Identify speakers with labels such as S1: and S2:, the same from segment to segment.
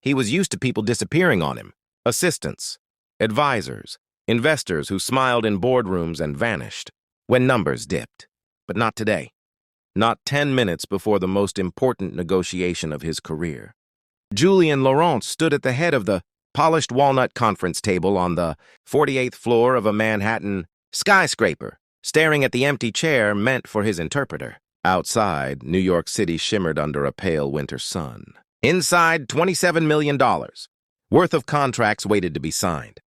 S1: He was used to people disappearing on him. Assistants, advisors, investors who smiled in boardrooms and vanished when numbers dipped. But not today. Not 10 minutes before the most important negotiation of his career. Julien Laurent stood at the head of the polished walnut conference table on the 48th floor of a Manhattan skyscraper, staring at the empty chair meant for his interpreter. Outside, New York City shimmered under a pale winter sun. Inside, $27 million worth of contracts waited to be signed.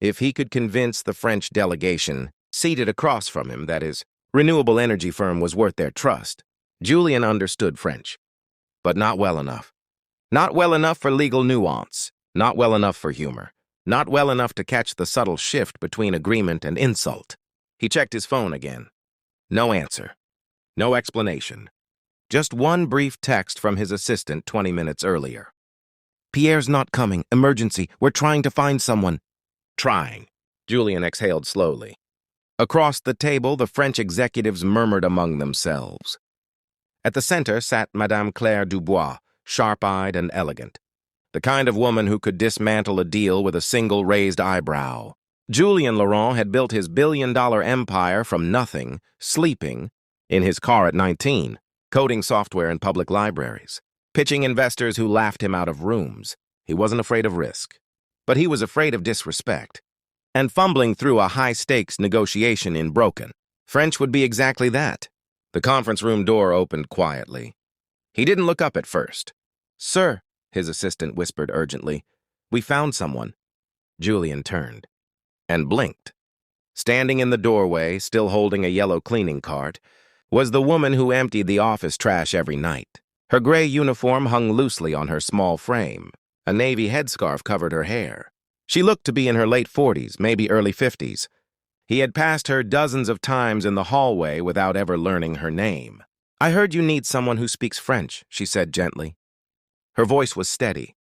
S1: If he could convince the French delegation seated across from him that his renewable energy firm was worth their trust, Julien understood French. But not well enough. Not well enough for legal nuance. Not well enough for humor. Not well enough to catch the subtle shift between agreement and insult. He checked his phone again. No answer. No explanation. Just one brief text from his assistant 20 minutes earlier. Pierre's not coming. Emergency. We're trying to find someone. Trying. Julien exhaled slowly. Across the table, the French executives murmured among themselves. At the center sat Madame Claire Dubois, sharp-eyed and elegant. The kind of woman who could dismantle a deal with a single raised eyebrow. Julien Laurent had built his billion-dollar empire from nothing, sleeping, in his car at 19, coding software in public libraries, pitching investors who laughed him out of rooms. He wasn't afraid of risk, but he was afraid of disrespect. And fumbling through a high-stakes negotiation in broken. French would be exactly that. The conference room door opened quietly. He didn't look up at first. "Sir," his assistant whispered urgently, "we found someone." Julien turned and blinked. Standing in the doorway, still holding a yellow cleaning cart, was the woman who emptied the office trash every night. Her gray uniform hung loosely on her small frame. A navy headscarf covered her hair. She looked to be in her late 40s, maybe early 50s. He had passed her dozens of times in the hallway without ever learning her name. "I heard you need someone who speaks French," she said gently. Her voice was steady,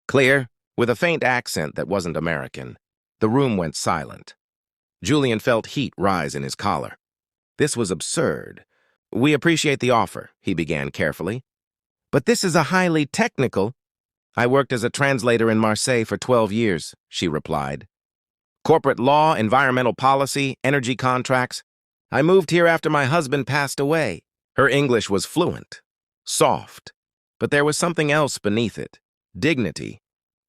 S1: clear, with a faint accent that wasn't American. The room went silent. Julien felt heat rise in his collar. This was absurd. "We appreciate the offer," he began carefully. "But this is a highly technical—" "I worked as a translator in Marseille for 12 years, she replied. "Corporate law, environmental policy, energy contracts. I moved here after my husband passed away." Her English was fluent, soft, but there was something else beneath it. Dignity.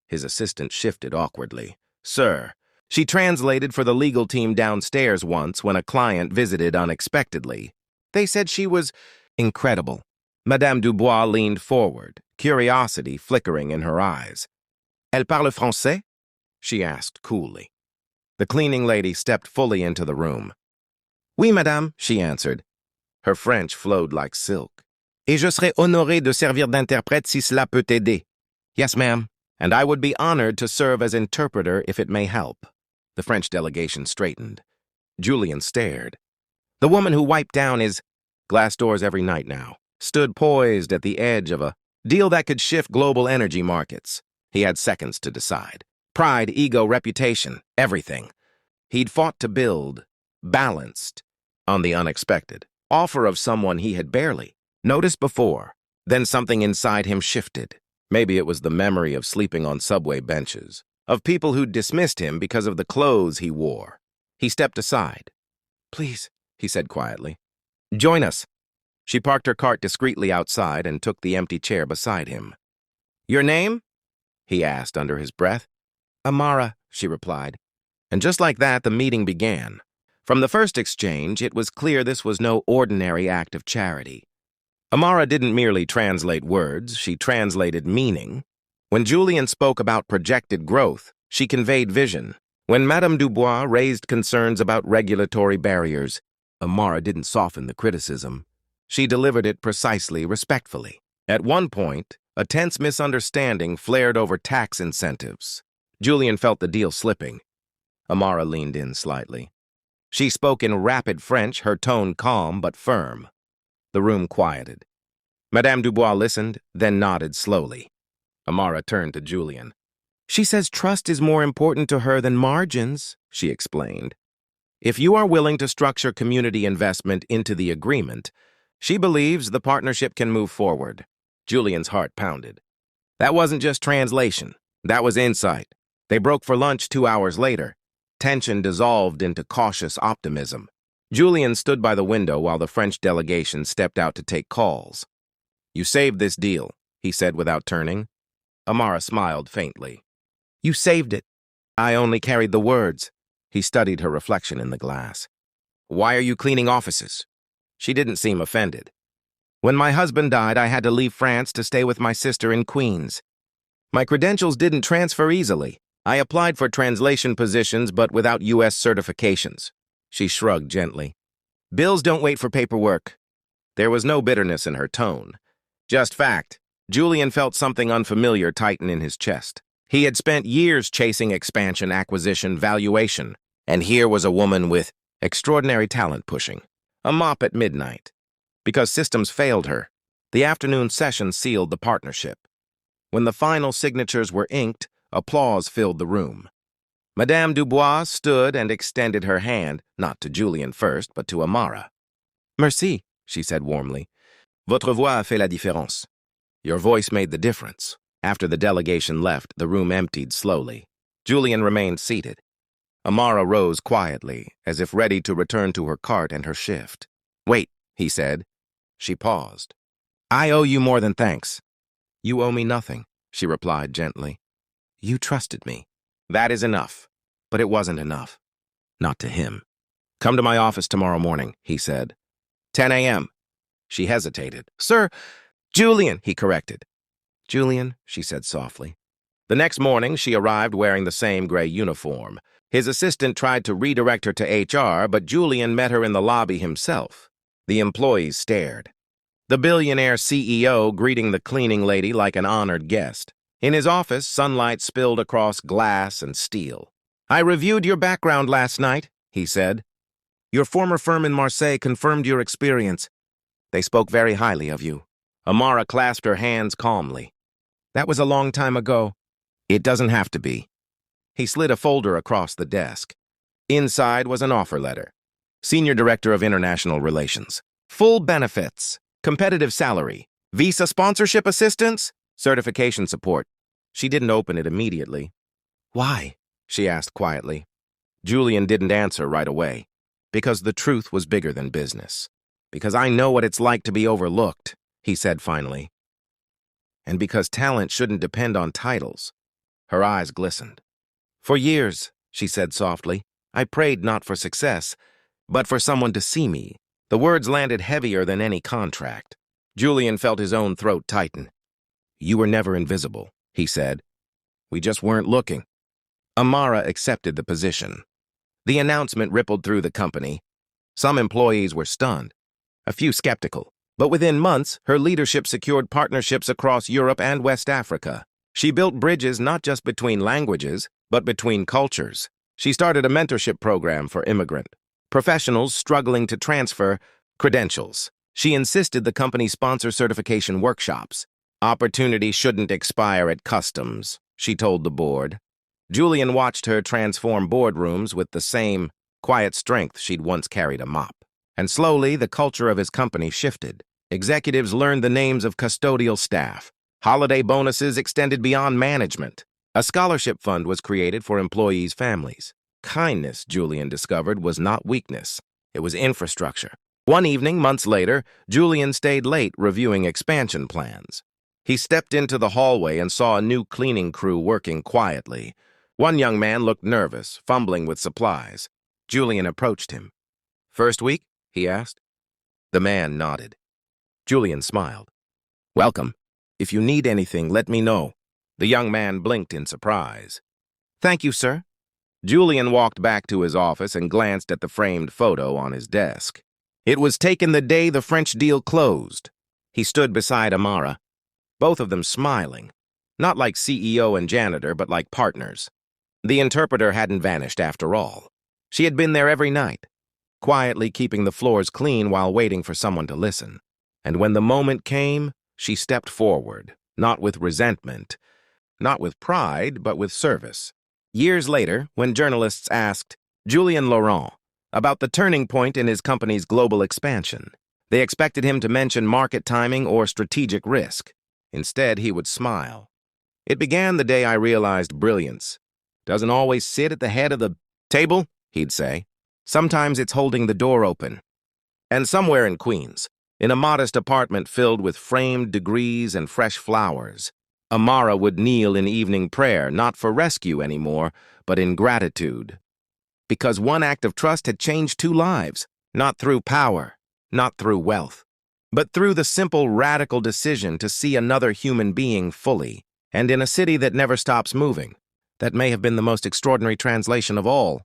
S1: His assistant shifted awkwardly. "Sir." She translated for the legal team downstairs once when a client visited unexpectedly. They said she was incredible. Madame Dubois leaned forward, curiosity flickering in her eyes. "Elle parle français?" she asked coolly. The cleaning lady stepped fully into the room. "Oui, madame," she answered. Her French flowed like silk. "Et je serais honorée de servir d'interprète si cela peut aider." "Yes, ma'am. And I would be honored to serve as interpreter if it may help." The French delegation straightened. Julien stared. The woman who wiped down his glass doors every night now stood poised at the edge of a deal that could shift global energy markets. He had seconds to decide. Pride, ego, reputation, everything. He'd fought to build, balanced, on the unexpected. Offer of someone he had barely noticed before. Then something inside him shifted. Maybe it was the memory of sleeping on subway benches, of people who'd dismissed him because of the clothes he wore. He stepped aside. "Please," he said quietly. "Join us." She parked her cart discreetly outside and took the empty chair beside him. "Your name?" he asked under his breath. "Amara," she replied. And just like that, the meeting began. From the first exchange, it was clear this was no ordinary act of charity. Amara didn't merely translate words, she translated meaning. When Julien spoke about projected growth, she conveyed vision. When Madame Dubois raised concerns about regulatory barriers, Amara didn't soften the criticism. She delivered it precisely, respectfully. At one point, a tense misunderstanding flared over tax incentives. Julien felt the deal slipping. Amara leaned in slightly. She spoke in rapid French, her tone calm but firm. The room quieted. Madame Dubois listened, then nodded slowly. Amara turned to Julien. "She says trust is more important to her than margins," she explained. "If you are willing to structure community investment into the agreement, she believes the partnership can move forward." Julien's heart pounded. That wasn't just translation. That was insight. They broke for lunch 2 hours later. Tension dissolved into cautious optimism. Julian stood by the window while the French delegation stepped out to take calls. "You saved this deal," he said without turning. Amara smiled faintly. "You saved it." "I only carried the words." He studied her reflection in the glass. "Why are you cleaning offices?" She didn't seem offended. "When my husband died, I had to leave France to stay with my sister in Queens. My credentials didn't transfer easily. I applied for translation positions but without U.S. certifications." She shrugged gently. "Bills don't wait for paperwork." There was no bitterness in her tone. Just fact. Julian felt something unfamiliar tighten in his chest. He had spent years chasing expansion, acquisition, valuation, and here was a woman with extraordinary talent pushing a mop at midnight. Because systems failed her, the afternoon session sealed the partnership. When the final signatures were inked, applause filled the room. Madame Dubois stood and extended her hand, not to Julian first, but to Amara. "Merci," she said warmly. "Votre voix a fait la différence." Your voice made the difference. After the delegation left, the room emptied slowly. Julian remained seated. Amara rose quietly, as if ready to return to her cart and her shift. "Wait," he said. She paused. "I owe you more than thanks." "You owe me nothing," she replied gently. "You trusted me." "That is enough." But it wasn't enough. Not to him. "Come to my office tomorrow morning," he said. 10 a.m. She hesitated. "Sir, Julian," he corrected. "Julian," she said softly. The next morning, she arrived wearing the same gray uniform. His assistant tried to redirect her to HR, but Julian met her in the lobby himself. The employees stared. The billionaire CEO greeting the cleaning lady like an honored guest. In his office, sunlight spilled across glass and steel. "I reviewed your background last night," he said. "Your former firm in Marseille confirmed your experience. They spoke very highly of you." Amara clasped her hands calmly. "That was a long time ago." "It doesn't have to be." He slid a folder across the desk. Inside was an offer letter. Senior Director of International Relations. Full benefits. Competitive salary. Visa sponsorship assistance. Certification support. She didn't open it immediately. "Why?" she asked quietly. Julian didn't answer right away. "Because the truth was bigger than business. Because I know what it's like to be overlooked," he said finally. "And because talent shouldn't depend on titles." Her eyes glistened. "For years," she said softly, "I prayed not for success, but for someone to see me." The words landed heavier than any contract. Julian felt his own throat tighten. "You were never invisible," he said. "We just weren't looking." Amara accepted the position. The announcement rippled through the company. Some employees were stunned, a few skeptical. But within months, her leadership secured partnerships across Europe and West Africa. She built bridges not just between languages, but between cultures. She started a mentorship program for Immigrant, professionals struggling to transfer credentials. She insisted the company sponsor certification workshops. Opportunity shouldn't expire at customs, she told the board. Julian watched her transform boardrooms with the same quiet strength she'd once carried a mop. And slowly, the culture of his company shifted. Executives learned the names of custodial staff. Holiday bonuses extended beyond management. A scholarship fund was created for employees' families. Kindness, Julian discovered, was not weakness. It was infrastructure. One evening, months later, Julian stayed late reviewing expansion plans. He stepped into the hallway and saw a new cleaning crew working quietly. One young man looked nervous, fumbling with supplies. Julian approached him. "First week?" he asked. The man nodded. Julian smiled. "Welcome. If you need anything, let me know." The young man blinked in surprise. "Thank you, sir." Julian walked back to his office and glanced at the framed photo on his desk. It was taken the day the French deal closed. He stood beside Amara, both of them smiling, not like CEO and janitor, but like partners. The interpreter hadn't vanished after all. She had been there every night, quietly keeping the floors clean while waiting for someone to listen. And when the moment came, she stepped forward, not with resentment, not with pride, but with service. Years later, when journalists asked Julien Laurent about the turning point in his company's global expansion, they expected him to mention market timing or strategic risk. Instead, he would smile. It began the day I realized brilliance doesn't always sit at the head of the table, he'd say. Sometimes it's holding the door open. And somewhere in Queens, in a modest apartment filled with framed degrees and fresh flowers, Amara would kneel in evening prayer, not for rescue anymore, but in gratitude. Because one act of trust had changed 2 lives, not through power, not through wealth, but through the simple, radical decision to see another human being fully, and in a city that never stops moving. That may have been the most extraordinary translation of all.